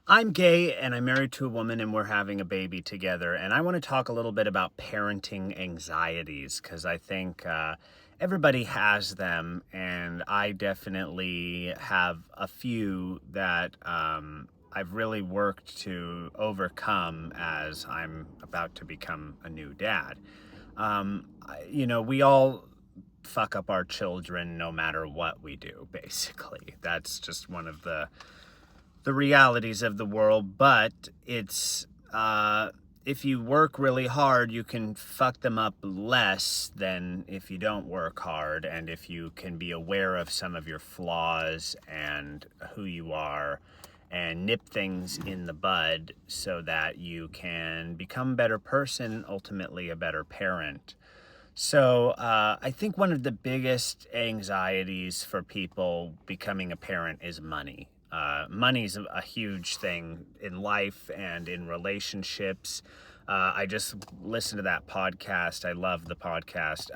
I'm gay and I'm married to a woman and we're having a baby together. And I want to talk a little bit about parenting anxieties because I think everybody has them. And I definitely have a few that I've really worked to overcome as I'm about to become a new dad. We all fuck up our children no matter what we do, basically. That's just one of the realities of the world, but it's if you work really hard, you can fuck them up less than if you don't work hard, and if you can be aware of some of your flaws and who you are and nip things in the bud so that you can become a better person, ultimately a better parent. So I think one of the biggest anxieties for people becoming a parent is money. Money's a huge thing in life and in relationships. I just listened to that podcast. I love the podcast,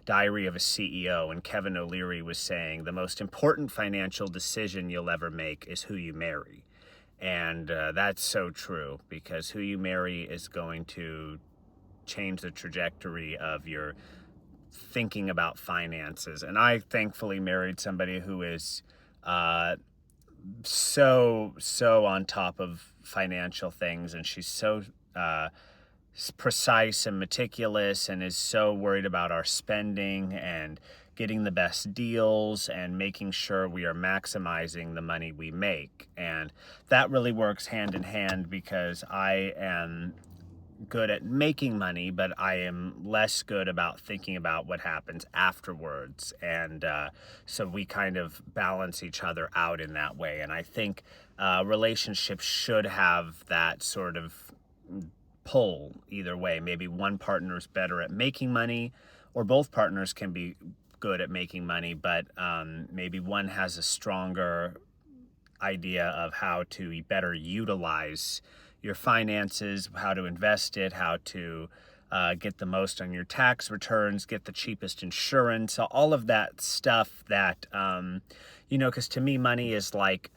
Diary of a CEO, and Kevin O'Leary was saying the most important financial decision you'll ever make is who you marry. And that's so true because who you marry is going to change the trajectory of your thinking about finances. And I thankfully married somebody who is so on top of financial things, and she's so precise and meticulous and is so worried about our spending and getting the best deals and making sure we are maximizing the money we make. And that really works hand in hand because I am good at making money, but I am less good about thinking about what happens afterwards. And so we kind of balance each other out in that way. And I think relationships should have that sort of pull either way. Maybe one partner is better at making money, or both partners can be good at making money, but maybe one has a stronger idea of how to better utilize your finances, how to invest it, how to get the most on your tax returns, get the cheapest insurance, all of that stuff that, because to me, money is like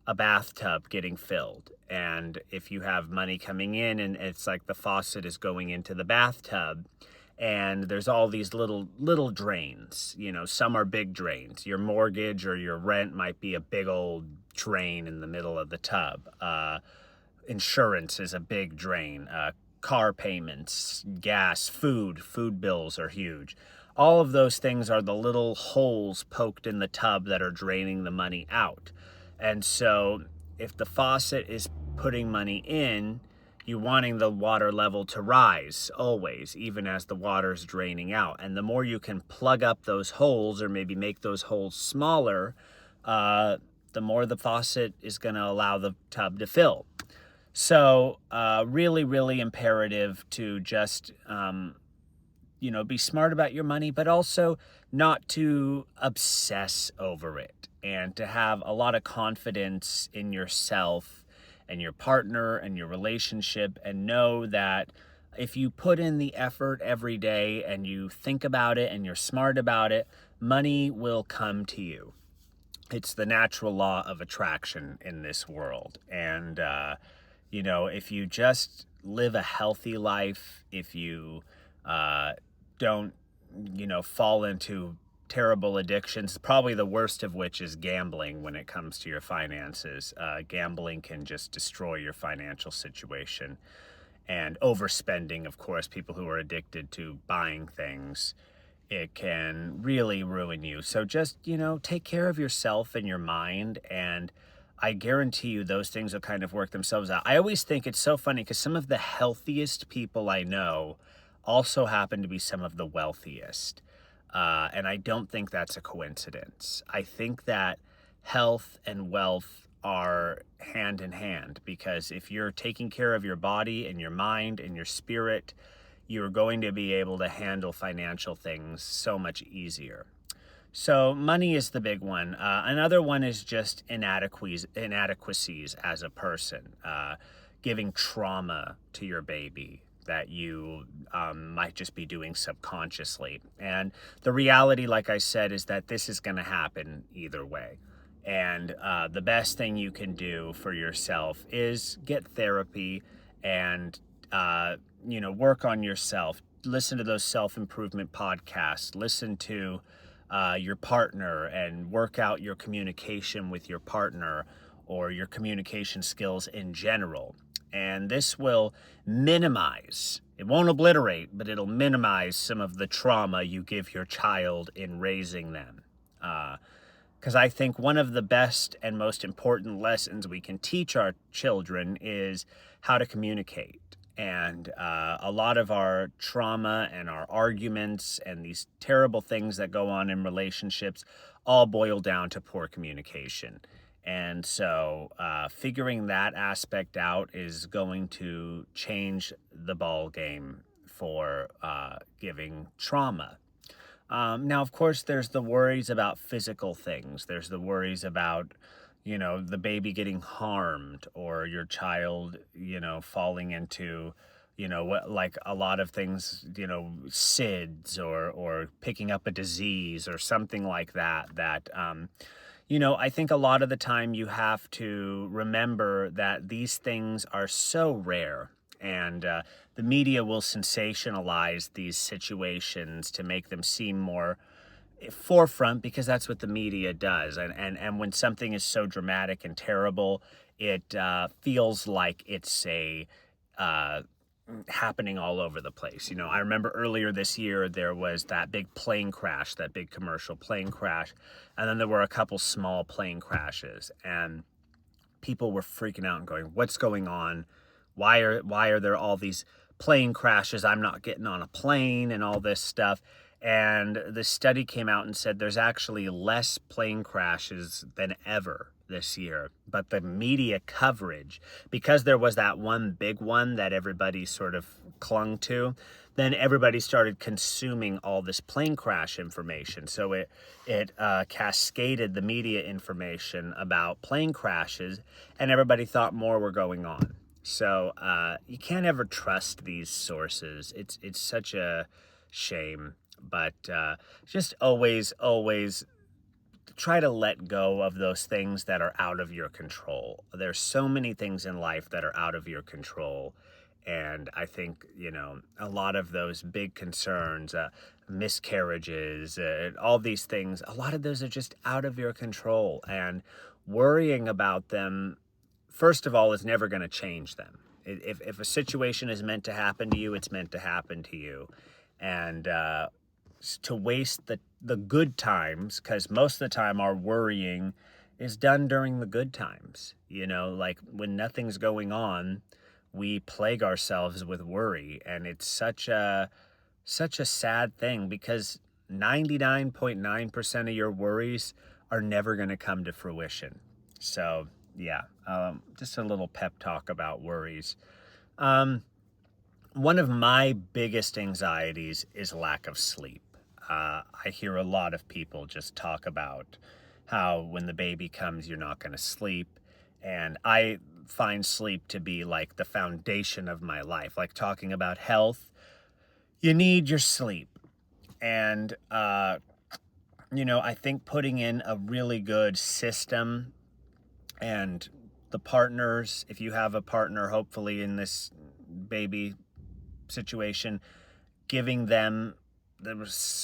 a bathtub getting filled. And if you have money coming in and it's like the faucet is going into the bathtub, and there's all these little drains. Some are big drains. Your mortgage or your rent might be a big old drain in the middle of the tub. Insurance is a big drain. Car payments, gas, food bills are huge. All of those things are the little holes poked in the tub that are draining the money out. And so if the faucet is putting money in, you're wanting the water level to rise always, even as the water's draining out. And the more you can plug up those holes or maybe make those holes smaller, the more the faucet is going to allow the tub to fill. So really, really imperative to just, be smart about your money, but also not to obsess over it and to have a lot of confidence in yourself and your partner and your relationship, and know that if you put in the effort every day and you think about it and you're smart about it, money will come to you. It's the natural law of attraction in this world. And, if you just live a healthy life, if you don't, fall into terrible addictions, probably the worst of which is gambling when it comes to your finances. Gambling can just destroy your financial situation. And overspending, of course, people who are addicted to buying things, it can really ruin you. So just, take care of yourself and your mind, and I guarantee you those things will kind of work themselves out. I always think it's so funny because some of the healthiest people I know also happen to be some of the wealthiest. And I don't think that's a coincidence. I think that health and wealth are hand in hand, because if you're taking care of your body and your mind and your spirit, you're going to be able to handle financial things so much easier. So money is the big one. Another one is just inadequacies as a person, giving trauma to your baby that you might just be doing subconsciously. And the reality, like I said, is that this is going to happen either way. And the best thing you can do for yourself is get therapy and, work on yourself. Listen to those self-improvement podcasts. Listen to your partner and work out your communication with your partner or your communication skills in general. And this will minimize, it won't obliterate, but it'll minimize some of the trauma you give your child in raising them. Because I think one of the best and most important lessons we can teach our children is how to communicate. And a lot of our trauma and our arguments and these terrible things that go on in relationships all boil down to poor communication. And so figuring that aspect out is going to change the ball game for giving trauma. Now, of course, there's the worries about physical things. There's the worries about, the baby getting harmed or your child, falling into, what, like a lot of things, SIDS or picking up a disease or something like that, I think a lot of the time you have to remember that these things are so rare. And the media will sensationalize these situations to make them seem more forefront because that's what the media does. And when something is so dramatic and terrible, it feels like it's happening all over the place. I remember earlier this year there was that big plane crash, that big commercial plane crash, and then there were a couple small plane crashes, and people were freaking out and going, "What's going on? Why are there all these plane crashes? I'm not getting on a plane," and all this stuff. And the study came out and said there's actually less plane crashes than ever this year. But the media coverage, because there was that one big one that everybody sort of clung to, then everybody started consuming all this plane crash information. So it cascaded the media information about plane crashes, and everybody thought more were going on. So you can't ever trust these sources. It's such a shame. But just always try to let go of those things that are out of your control. There's so many things in life that are out of your control. And I think, a lot of those big concerns, miscarriages, all these things, a lot of those are just out of your control. And worrying about them, first of all, is never going to change them. If a situation is meant to happen to you, it's meant to happen to you. And to waste the good times, because most of the time our worrying is done during the good times. Like when nothing's going on, we plague ourselves with worry, and it's such a sad thing because 99.9% of your worries are never going to come to fruition. So yeah, just a little pep talk about worries. One of my biggest anxieties is lack of sleep. I hear a lot of people just talk about how when the baby comes, you're not going to sleep. And I find sleep to be like the foundation of my life. Like talking about health, you need your sleep. And, I think putting in a really good system and the partners, if you have a partner, hopefully in this baby situation, giving them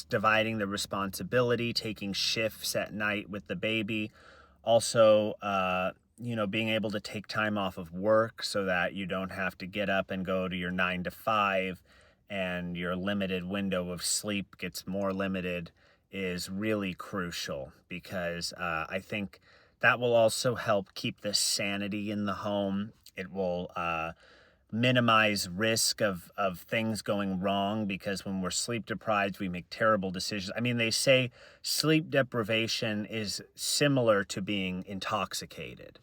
dividing the responsibility, taking shifts at night with the baby. Also, being able to take time off of work so that you don't have to get up and go to your 9 to 5 and your limited window of sleep gets more limited is really crucial because I think that will also help keep the sanity in the home. It will minimize risk of things going wrong because when we're sleep deprived, we make terrible decisions. I mean, they say sleep deprivation is similar to being intoxicated.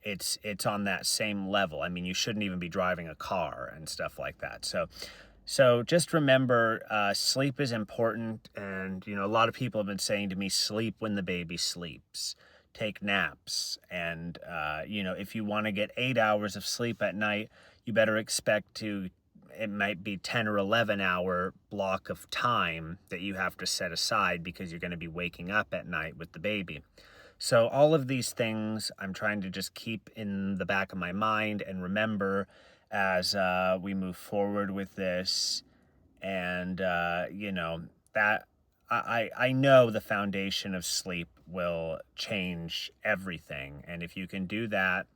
It's on that same level. I mean, you shouldn't even be driving a car and stuff like that. So just remember, sleep is important. And, a lot of people have been saying to me, sleep when the baby sleeps. Take naps. And, if you want to get 8 hours of sleep at night, you better expect it might be 10 or 11 hour block of time that you have to set aside because you're going to be waking up at night with the baby. So all of these things I'm trying to just keep in the back of my mind and remember as we move forward with this. And that I know the foundation of sleep will change everything. And if you can do that,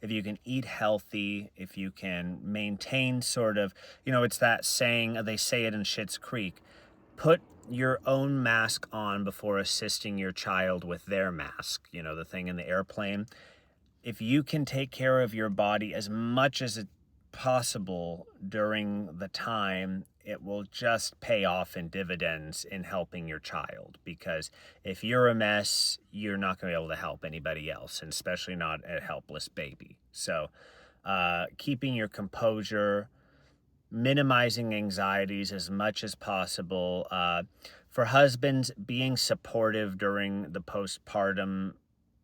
if you can eat healthy, if you can maintain sort of, it's that saying, they say it in Schitt's Creek, put your own mask on before assisting your child with their mask, the thing in the airplane. If you can take care of your body as much as it's possible during the time, it will just pay off in dividends in helping your child. Because if you're a mess, you're not going to be able to help anybody else, and especially not a helpless baby. So keeping your composure, minimizing anxieties as much as possible. For husbands, being supportive during the postpartum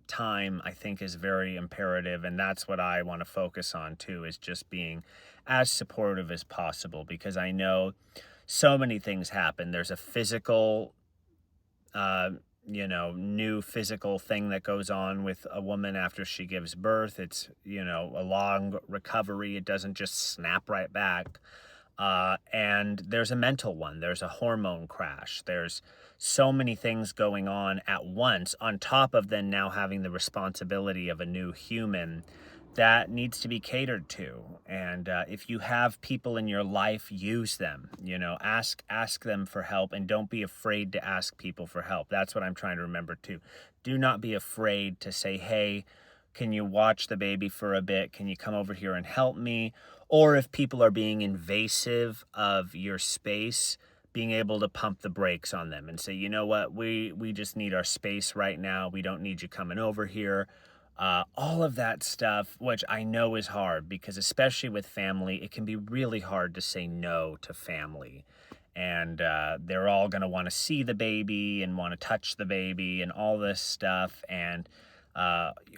time, I think, is very imperative. And that's what I want to focus on too, is just being as supportive as possible, because I know so many things happen. There's a physical, new physical thing that goes on with a woman after she gives birth. It's, a long recovery. It doesn't just snap right back. And there's a mental one. There's a hormone crash. There's so many things going on at once, on top of then now having the responsibility of a new human that needs to be catered to. And if you have people in your life, use them. Ask them for help, and don't be afraid to ask people for help. That's what I'm trying to remember too. Do not be afraid to say, hey, can you watch the baby for a bit? Can you come over here and help me? Or if people are being invasive of your space, being able to pump the brakes on them and say, you know what, we just need our space right now. We don't need you coming over here. All of that stuff, which I know is hard, because especially with family, it can be really hard to say no to family. And they're all going to want to see the baby and want to touch the baby and all this stuff. And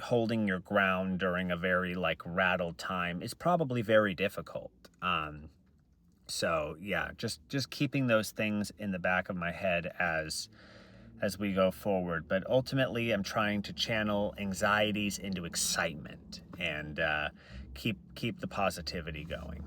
holding your ground during a very rattled time is probably very difficult. So yeah, just keeping those things in the back of my head as we go forward. But ultimately, I'm trying to channel anxieties into excitement and keep the positivity going.